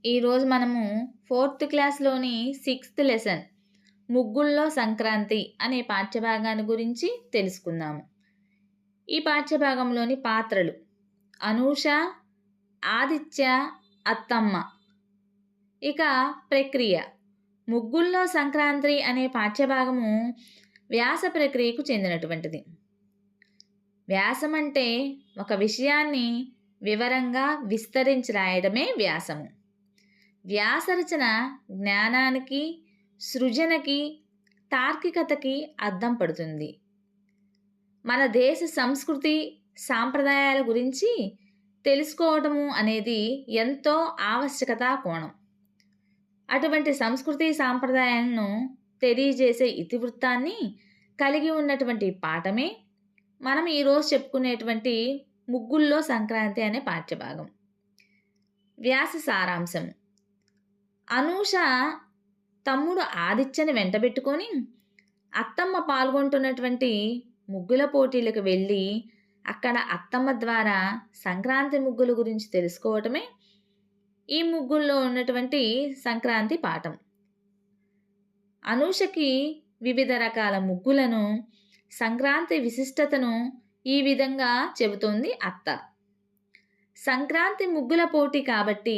ఈరోజు మనము fourth క్లాస్‌లోని sixth lesson ముగ్గుల్లో Sankranti అనే పాఠ్యభాగాన్ని గురించి తెలుసుకుందాము. ఈ పాఠ్యభాగంలోని పాత్రలు అనూష, ఆదిత్య, అత్తమ్మ. ఇక ప్రక్రియ ముగ్గుల్లో సంక్రాంతి అనే పాఠ్యభాగము వ్యాస ప్రక్రియకు చెందినటువంటిది. వ్యాసం అంటే ఒక విషయాన్ని వివరంగా విస్తరించి రాయడమే వ్యాసము. వ్యాసరచన జ్ఞానానికి, సృజనకి, తార్కికతకి అద్దం పడుతుంది. మన దేశ సంస్కృతి, సాంప్రదాయాల గురించి తెలుసుకోవటము అనేది ఎంతో ఆవశ్యకతా కోణం. అటువంటి సంస్కృతి సాంప్రదాయాలను తెలియజేసే ఇతివృత్తాన్ని కలిగి ఉన్నటువంటి పాఠమే మనం ఈరోజు చెప్పుకునేటువంటి ముగ్గుల్లో సంక్రాంతి అనే పాఠ్యభాగం. వ్యాస సారాంశం: అనూష తమ్ముడు ఆదిత్యని వెంటబెట్టుకొని అత్తమ్మ పాల్గొంటున్నటువంటి ముగ్గుల పోటీలకు వెళ్ళి అక్కడ అత్తమ్మ ద్వారా సంక్రాంతి ముగ్గుల గురించి తెలుసుకోవటమే ఈ ముగ్గుల్లో ఉన్నటువంటి సంక్రాంతి పాఠం. అనూషకి వివిధ రకాల ముగ్గులను, సంక్రాంతి విశిష్టతను ఈ విధంగా చెబుతోంది అత్త. సంక్రాంతి ముగ్గుల పోటీ కాబట్టి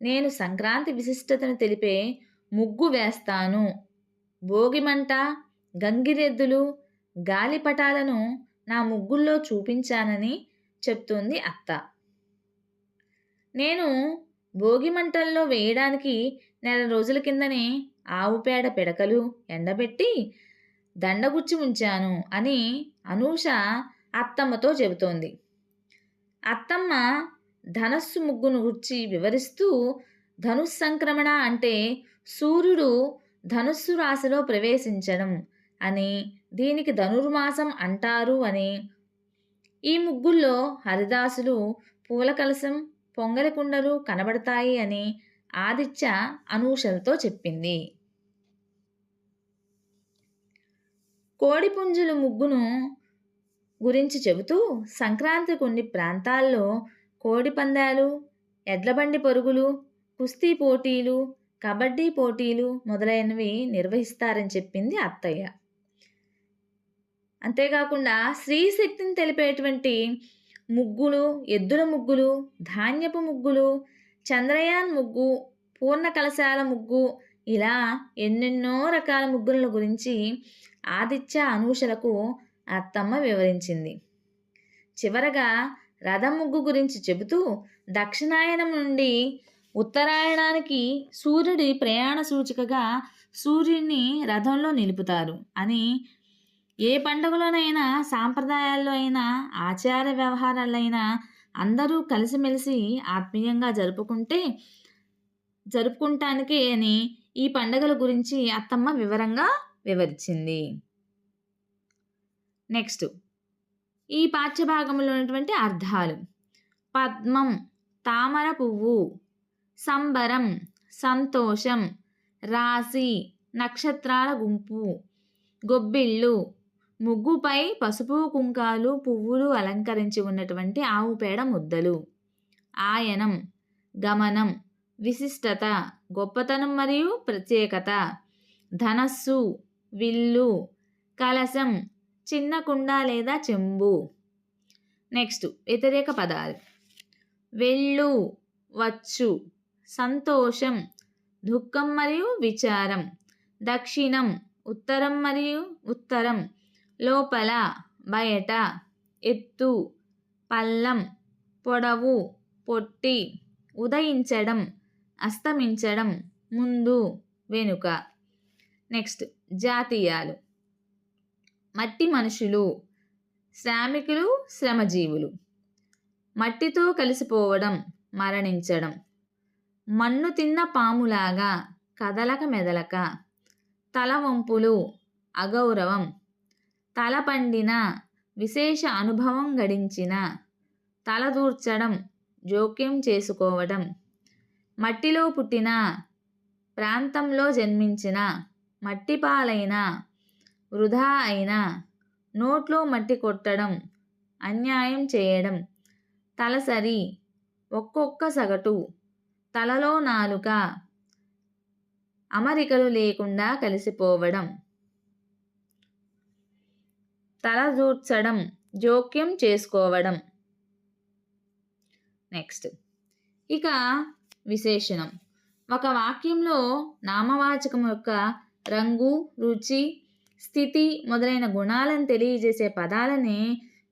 నేను సంక్రాంతి విశిష్టతను తెలిపే ముగ్గు వేస్తాను. భోగిమంట, గంగిరెద్దులు, గాలిపటాలను నా ముగ్గుల్లో చూపించానని చెప్తోంది అత్త. నేను భోగిమంటల్లో వేయడానికి నెల రోజుల కిందనే ఆవు పేడ పిడకలు ఎండబెట్టి దండగుచ్చి ఉంచాను అని అనూష అత్తమ్మతో చెబుతోంది. అత్తమ్మ ధనస్సు ముగ్గును గురించి వివరిస్తూ, ధనుస్సంక్రమణ అంటే సూర్యుడు ధనుస్సు రాశిలో ప్రవేశించడం అని, దీనికి ధనుర్మాసం అంటారు అని, ఈ ముగ్గుల్లో హరిదాసులు, పూల కలశం, పొంగలి కుండలు కనబడతాయి అని ఆదిత్య అనూషలతో చెప్పింది. కోడిపుంజుల ముగ్గును గురించి చెబుతూ, సంక్రాంతి కొన్ని ప్రాంతాల్లో కోడి పందాలు, ఎడ్లబండి పరుగులు, కుస్తీ పోటీలు, కబడ్డీ పోటీలు మొదలైనవి నిర్వహిస్తారని చెప్పింది అత్తయ్య. అంతేకాకుండా స్త్రీ శక్తిని తెలిపేటువంటి ముగ్గులు, ఎద్దుల ముగ్గులు, ధాన్యపు ముగ్గులు, చంద్రయాన్ ముగ్గు, పూర్ణ కలశాల ముగ్గు, ఇలా ఎన్నెన్నో రకాల ముగ్గుల గురించి ఆదిత్య అనూషలకు అత్తమ్మ వివరించింది. చివరగా రథం ముగ్గు గురించి చెబుతూ, దక్షిణాయనం నుండి ఉత్తరాయణానికి సూర్యుడి ప్రయాణ సూచికగా సూర్యుడిని రథంలో నిలుపుతారు అని, ఏ పండుగలోనైనా, సాంప్రదాయాల్లో అయినా, ఆచార వ్యవహారాలైనా అందరూ కలిసిమెలిసి ఆత్మీయంగా జరుపుకుంటానికే అని ఈ పండుగల గురించి అత్తమ్మ వివరంగా వివరించింది. నెక్స్ట్, ఈ పాఠ్యభాగంలో ఉన్నటువంటి అర్థాలు: పద్మం తామర పువ్వు, సంబరం సంతోషం, రాశి నక్షత్రాల గుంపు, గొబ్బిళ్ళు ముగ్గుపై పసుపు కుంకాలు పువ్వులు అలంకరించి ఉన్నటువంటి ఆవు పేడ ముద్దలు, ఆయనం గమనం విశిష్టత గొప్పతనం మరియు ప్రత్యేకత, ధనస్సు విల్లు, కలశం చిన్న కుండ లేదా చెంబు. నెక్స్ట్, వ్యతిరేక పదాలు: వెళ్ళు వచ్చు, సంతోషం దుఃఖం మరియు విచారం, దక్షిణం ఉత్తరం మరియు ఉత్తరం, లోపల బయట, ఎత్తు పల్లం, పొడవు పొట్టి, ఉదయించడం అస్తమించడం, ముందు వెనుక. నెక్స్ట్, జాతీయాలు: మట్టి మనుషులు, శ్రామికులు, శ్రమజీవులు, మట్టితో కలిసిపోవడం మరణించడం, మన్ను తిన్న పాములాగా కదలక మెదలక, తలవంపులు అగౌరవం, తల పండిన విశేష అనుభవం గడించిన, తలదూర్చడం జోక్యం చేసుకోవడం, మట్టిలో పుట్టిన, ప్రాంతంలో జన్మించిన, మట్టిపాలైన, వృధా అయిన, నోట్లో మట్టి కొట్టడం, అన్యాయం చేయడం, తలసరి, ఒక్కొక్క సగటు, తలలో నాలుక, అమరికలు లేకుండా కలిసిపోవడం, తలదూర్చడం, జోక్యం చేసుకోవడం. నెక్స్ట్ ఇక విశేషణం. ఒక వాక్యంలో నామవాచకం యొక్క రంగు, రుచి, స్థితి మొదలైన గుణాలను తెలియజేసే పదాలని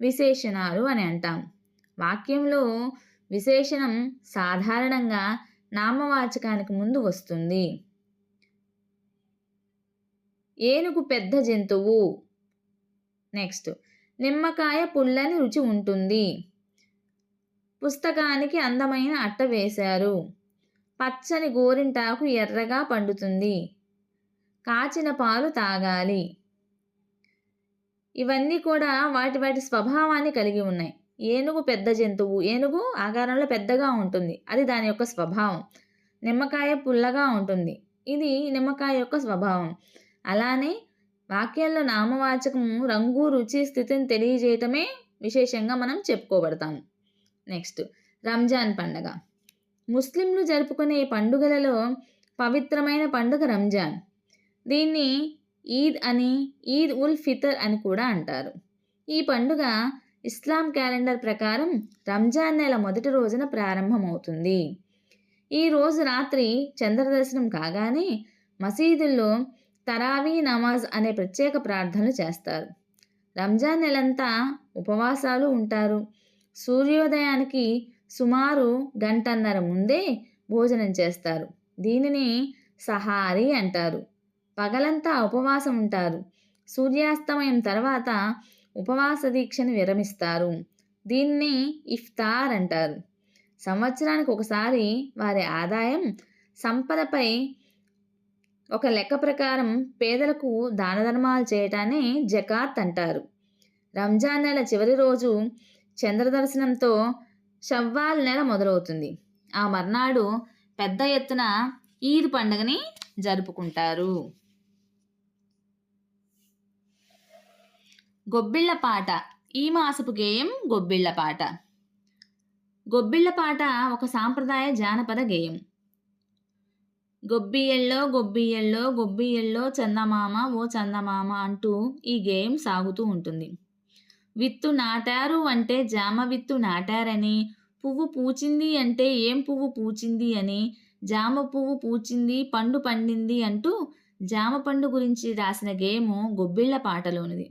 విశేషణాలు అని అంటాం. వాక్యంలో విశేషణం సాధారణంగా నామవాచకానికి ముందు వస్తుంది. ఏనుగు పెద్ద జంతువు. నెక్స్ట్ నిమ్మకాయ పుల్లని రుచి ఉంటుంది. పుస్తకానికి అందమైన అట్ట వేశారు. పచ్చని గోరింటాకు ఎర్రగా పండుతుంది. కాచిన పాలు తాగాలి. ఇవన్నీ కూడా వాటి వాటి స్వభావాన్ని కలిగి ఉన్నాయి. ఏనుగు పెద్ద జంతువు, ఏనుగు ఆకారంలో పెద్దగా ఉంటుంది, అది దాని యొక్క స్వభావం. నిమ్మకాయ పుల్లగా ఉంటుంది, ఇది నిమ్మకాయ యొక్క స్వభావం. అలానే వాక్యాల్లో నామవాచకము రంగు, రుచి, స్థితిని తెలియజేయటమే విశేషంగా మనం చెప్పుకోబడతాము. నెక్స్ట్ రంజాన్ పండగ. ముస్లింలు జరుపుకునే పండుగలలో పవిత్రమైన పండుగ రంజాన్. దీన్ని ఈద్ అని, ఈద్ ఉల్ ఫితర్ అని కూడా అంటారు. ఈ పండుగ ఇస్లాం క్యాలెండర్ ప్రకారం రంజాన్ నెల మొదటి రోజున ప్రారంభమవుతుంది. ఈ రోజు రాత్రి చంద్రదర్శనం కాగానే మసీదుల్లో తరావీ నమాజ్ అనే ప్రత్యేక ప్రార్థనలు చేస్తారు. రంజాన్ నెలంతా ఉపవాసాలు ఉంటారు. సూర్యోదయానికి సుమారు గంటన్నర ముందే భోజనం చేస్తారు. దీనిని సహారీ అంటారు. పగలంతా ఉపవాసం ఉంటారు. సూర్యాస్తమయం తర్వాత ఉపవాస దీక్షను విరమిస్తారు. దీన్ని ఇఫ్తార్ అంటారు. సంవత్సరానికి ఒకసారి వారి ఆదాయం, సంపదపై ఒక లెక్క ప్రకారం పేదలకు దాన ధర్మాలు చేయటాన్ని జకాత్ అంటారు. రంజాన్ నెల చివరి రోజు చంద్రదర్శనంతో షవ్వాల్ నెల మొదలవుతుంది. ఆ మర్నాడు పెద్ద ఎత్తున ఈద్ పండుగని జరుపుకుంటారు. గొబ్బిళ్ళ పాట. ఈ మాసపు గేయం గొబ్బిళ్ళ పాట. గొబ్బిళ్ళ పాట ఒక సాంప్రదాయ జానపద గేయం. గొబ్బియల్లో గొబ్బియల్లో గొబ్బియల్లో చందమామ ఓ చందమామ అంటూ ఈ గేయం సాగుతూ ఉంటుంది. విత్తు నాటారు అంటే జామ విత్తు నాటారని, పువ్వు పూచింది అంటే ఏం పువ్వు పూచింది అని, జామ పువ్వు పూచింది పండు పండింది అంటూ జామ పండు గురించి రాసిన గేయము గొబ్బిళ్ళ పాటలోనిది.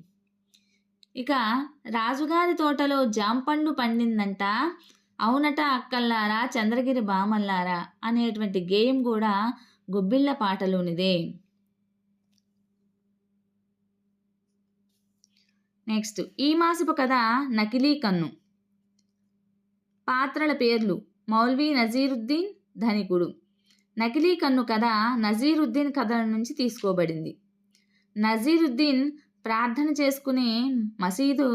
ఇక రాజుగారి తోటలో జాంపండు పండిందంట, అవునట అక్కల్లారా చంద్రగిరి బామల్లారా అనేటువంటి గేయం కూడా గొబ్బిళ్ళ పాటలోనిదే. నెక్స్ట్ ఈ మాసపు కథ నకిలీ కన్ను. పాత్రల పేర్లు: మౌల్వీ నజీరుద్దీన్, ధనికుడు. నకిలీ కన్ను కథ నజీరుద్దీన్ కథల నుంచి తీసుకోబడింది. నజీరుద్దీన్ ప్రార్థన చేసుకునే మసీదు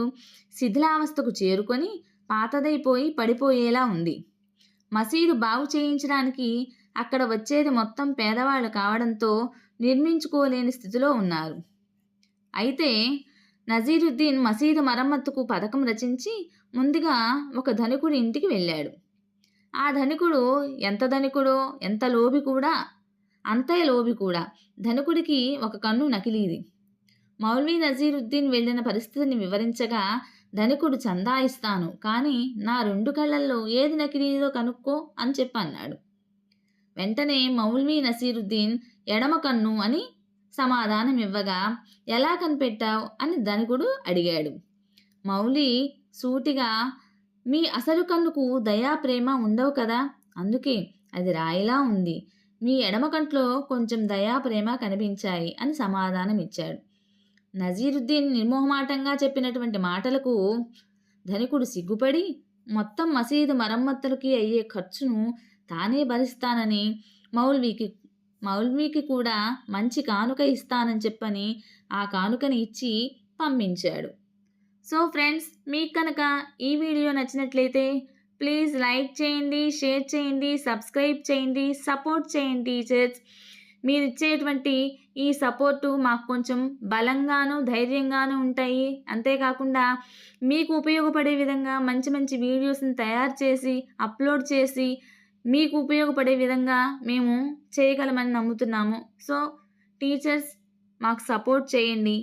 శిథిలావస్థకు చేరుకొని పాతదైపోయి పడిపోయేలా ఉంది. మసీదు బాగు చేయించడానికి అక్కడ వచ్చేది మొత్తం పేదవాళ్ళు కావడంతో నిర్మించుకోలేని స్థితిలో ఉన్నారు. అయితే నజీరుద్దీన్ మసీదు మరమ్మతుకు పథకం రచించి ముందుగా ఒక ధనికుడి ఇంటికి వెళ్ళాడు. ఆ ధనికుడు ఎంత ధనికుడో, ఎంత లోభి కూడా, అంతే లోభి కూడా. ధనికుడికి ఒక కన్ను నకిలీది. మౌల్వీ నజీరుద్దీన్ వెళ్ళిన పరిస్థితిని వివరించగా, ధనికుడు చందా ఇస్తాను, కానీ నా 2 కళ్ళల్లో ఏది నకిలీదో కనుక్కో అని చెప్పన్నాడు. వెంటనే మౌల్వీ నజీరుద్దీన్ ఎడమ కన్ను అని సమాధానం ఇవ్వగా, ఎలా కనిపెట్టావు అని ధనికుడు అడిగాడు. మౌలి సూటిగా, మీ అసలు కన్నుకు దయా ప్రేమ ఉండవు కదా, అందుకే అది రాయిలా ఉంది. మీ ఎడమ కంట్లో కొంచెం దయా ప్రేమ కనిపించాయి అని సమాధానం ఇచ్చాడు. నజీరుద్దీన్ నిర్మోహమాటంగా చెప్పినటువంటి మాటలకు ధనికుడు సిగ్గుపడి మొత్తం మసీదు మరమ్మతులకి అయ్యే ఖర్చును తానే భరిస్తానని, మౌల్వీకి కూడా మంచి కానుక ఇస్తానని చెప్పని ఆ కానుకని ఇచ్చి పంపించాడు. సో ఫ్రెండ్స్, మీకు కనుక ఈ వీడియో నచ్చినట్లయితే ప్లీజ్ లైక్ చేయండి, షేర్ చేయండి, సబ్స్క్రైబ్ చేయండి, సపోర్ట్ చేయండి టీచర్స్. మీరు ఇచ్చేటువంటి ఈ సపోర్టు మాకు కొంచెం బలంగాను ధైర్యంగాను ఉంటాయి. అంతేకాకుండా మీకు ఉపయోగపడే విధంగా మంచి మంచి వీడియోస్ని తయారు చేసి అప్లోడ్ చేసి మీకు ఉపయోగపడే విధంగా మేము చేయగలమని నమ్ముతున్నాము. సో టీచర్స్ మాకు సపోర్ట్ చేయండి.